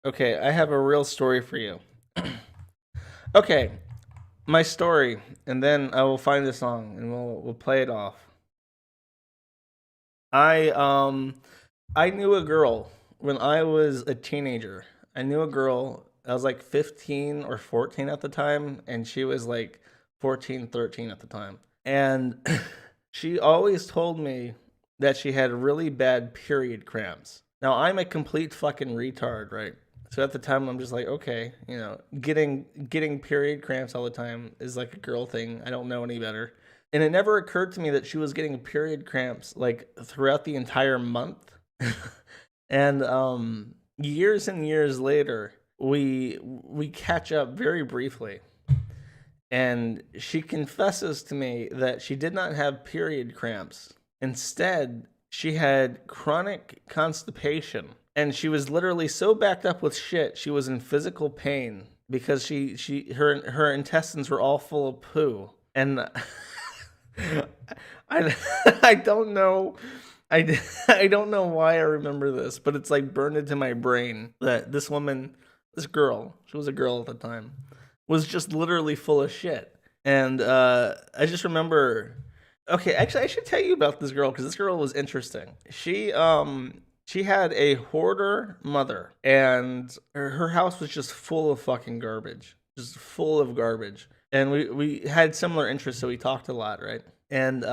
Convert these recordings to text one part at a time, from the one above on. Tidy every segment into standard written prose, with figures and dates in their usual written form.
Okay, I have a real story for you. Okay, my story, and then I will find the song and we'll play it off. I um I knew a girl when I was a teenager. I knew a girl. I was like 15 or 14 at the time, and she was like 14, 13 at the time. And she always told me that she had really bad period cramps. Now, I'm a complete fucking retard, right? So at the time, I'm just like, okay, getting period cramps all the time is like a girl thing. I don't know any better. And it never occurred to me that she was getting period cramps like throughout the entire month. And years and years later, we catch up very briefly, and she confesses to me that she did not have period cramps. Instead, she had chronic constipation, and she was literally so backed up with shit she was in physical pain because her intestines were all full of poo. And I I don't know. I don't know why I remember this, but it's like burned into my brain that this woman, this girl, she was a girl at the time, was just literally full of shit. And I just remember. Okay, actually, I should tell you about this girl because this girl was interesting. She had a hoarder mother, and her house was just full of fucking garbage, just full of garbage. And we had similar interests, so we talked a lot, right? And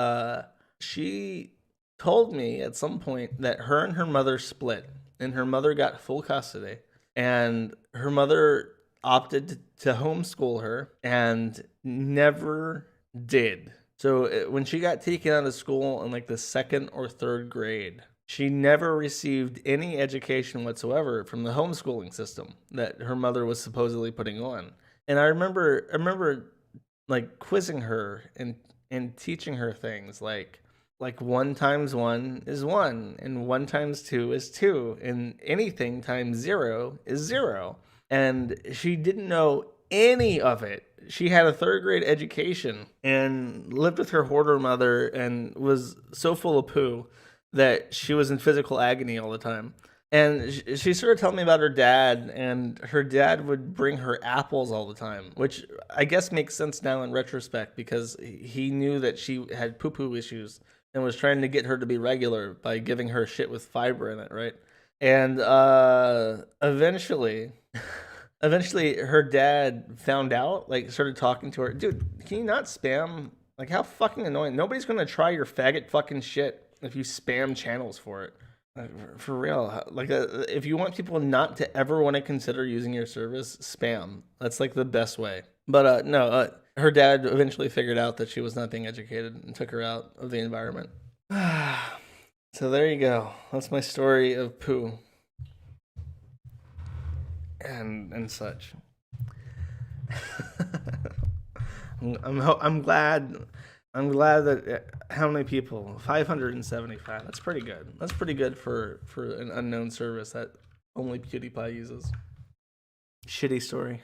she told me at some point that her and her mother split, and her mother got full custody, and her mother opted to homeschool her and never did. So when she got taken out of school in like the second or third grade, she never received any education whatsoever from the homeschooling system that her mother was supposedly putting on. And I remember like quizzing her and teaching her things like one times one is one, and one times two is two, and anything times zero is zero. And she didn't know any of it. She had a third grade education and lived with her hoarder mother and was so full of poo that she was in physical agony all the time. And she started telling me about her dad, and her dad would bring her apples all the time, which I guess makes sense now in retrospect because he knew that she had poo poo issues and was trying to get her to be regular by giving her shit with fiber in it, right? And eventually her dad found out, like started talking to her. Dude, can you not spam? Like, how fucking annoying. Nobody's gonna try your faggot fucking shit if you spam channels for it. For real. Like, if you want people not to ever want to consider using your service, spam. That's like the best way. But no, her dad eventually figured out that she was not being educated and took her out of the environment. So there you go. That's my story of poo and such. I'm glad. I'm glad that how many people? 575. That's pretty good. That's pretty good for an unknown service that only PewDiePie uses. Shitty story.